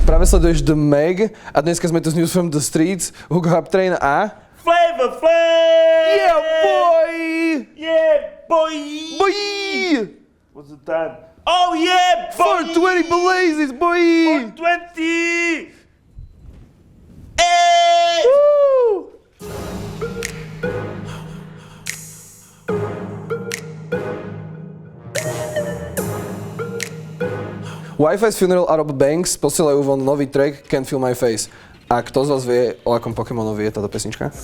Práve sleduješ The Meg a dneska sme tu z News from the Streets, Hugo Haptrain a... Flavor Flav! Yeah, boy! Yeah, boy! Boy! What's the time? Oh yeah, boy! 420 Blazes, boy! 420! Hey! Woo! Wi-Fi's Funeral a Rob Banks posielajú von nový track Can't Feel My Face. A kto z vás vie, o akom Pokémonovi je táto pesnička?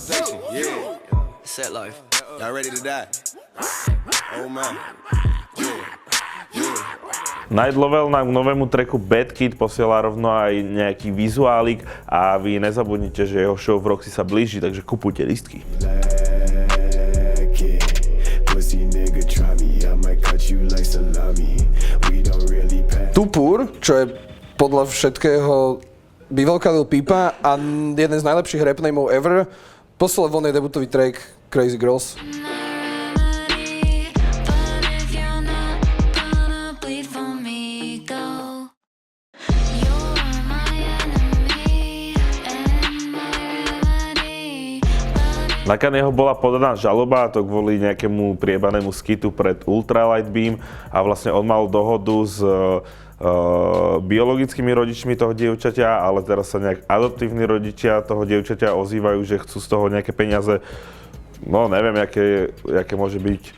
Set life. Y'all ready to die? Oh man. Night Level nám k novému tracku Bad Kid posiela rovno aj nejaký vizuálik a vy nezabudnite, že jeho show v Roxy sa blíži, takže kupujte lístky. Tupur, čo je podľa všetkého bývalka Lil Peepa a jeden z najlepších rap nameov ever, poslal von jej debutový track Crazy Girls. Na Kanyeho bola podaná žaloba, to kvôli nejakému priebanému skitu pred Ultralight Beam a vlastne on mal dohodu s biologickými rodičmi toho dievčaťa, ale teraz sa nejak adoptívni rodičia toho dievčaťa ozývajú, že chcú z toho nejaké peniaze, no neviem, aké môže byť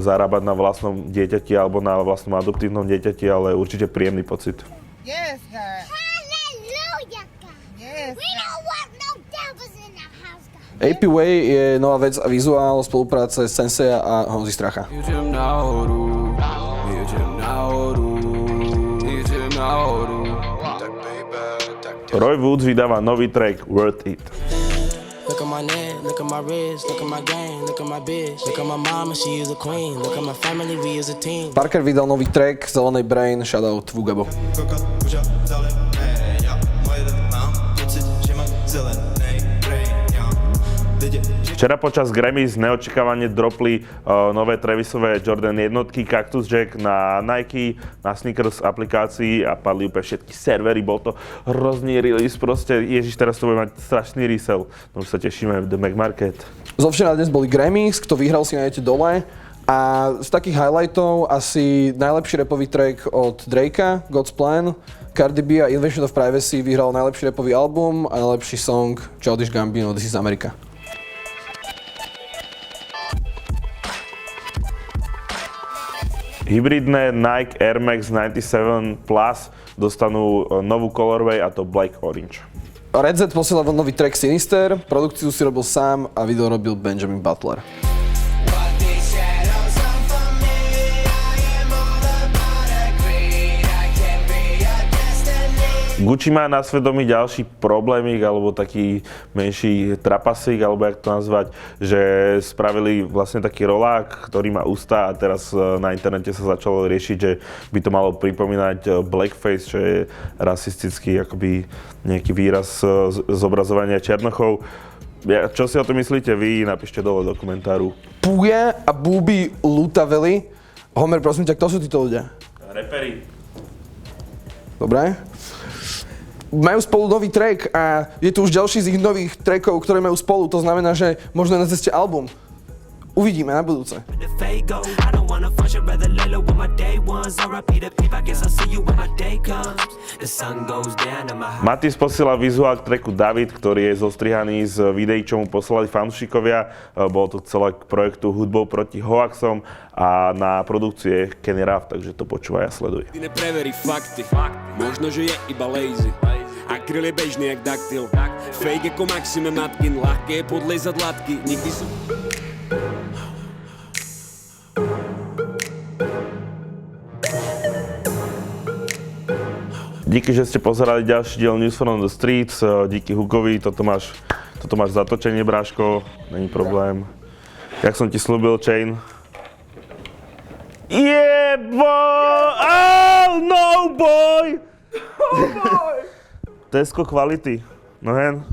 zarábať na vlastnom dieťati alebo na vlastnom adoptívnom dieťati, ale určite príjemný pocit. Yes, God. Hallelujah, God. Yes, we don't want no devils in the house, God. AP Way je nová vec a vizuál spolupráce Sensei a Honzy Stracha. Roy Woods vydáva nový track Worth It. Look at my neck, look at my wrist, look at my game, look at my bitch, look at my mama, she is a queen, look at my family, we is a team. Parker vydal nový track Zelenej Brain, shoutout Vugabo. Včera počas Grammys neočakávane dropli nové Travisové Jordan jednotky Cactus Jack na Nike, na Sneakers aplikácii a padli úplne všetky servery, bol to hrozný release, proste Ježiš, teraz to bude mať strašný resell. No už sa tešíme v The Mac Market. Zo včera dnes boli Grammys, kto vyhral si nájdete dole. A z takých highlightov asi najlepší rapový track od Drakea, God's Plan, Cardi B a Invasion of Privacy vyhral najlepší rapový album a najlepší song Childish Gambino, This is America. Hybridné Nike Air Max 97 Plus dostanú novú colorway a to Black Orange. Red Z posielal nový track Sinister, produkciu si robil sám a video robil Benjamin Butler. Gucci má na svedomí ďalší problémik, alebo taký menší trapasík, alebo jak to nazvať, že spravili vlastne taký rolák, ktorý má ústa a teraz na internete sa začalo riešiť, že by to malo pripomínať blackface, čo je rasistický akoby nejaký výraz zobrazovania černochov. Čo si o tom myslíte vy? Napíšte dole do komentáru. Puja a Bubi Lutaveli. Homer, prosím ťa, kto sú títo ľudia? Reperi. Dobre. Majú spolu nový track a je tu už ďalší z ich nových trackov, ktoré majú spolu. To znamená, že možno na ceste album. Uvidíme na budúce. Matis posiela vizuál k tracku David, ktorý je zostrihaný z videí, čo mu poslali fanúšikovia. Bolo to celé k projektu Hudbou proti hoaxom a na produkciu je Kenny Raff, takže to počúvaj a sleduj. Nepreverí fakty, možno, že je iba lazy. Akryl je bežný jak daktyl, fake ako Maxime Matkin, ľahké je podlezať latky, nikdy som... Díky, že ste pozerali ďalší diel News from the Streets, díky Hugovi, toto máš zatočenie, bráško, není problém. Jak som ti slúbil, Chain? Yeah, boy! Oh, no, boy! Oh, boy! Tesco kvality, no hen.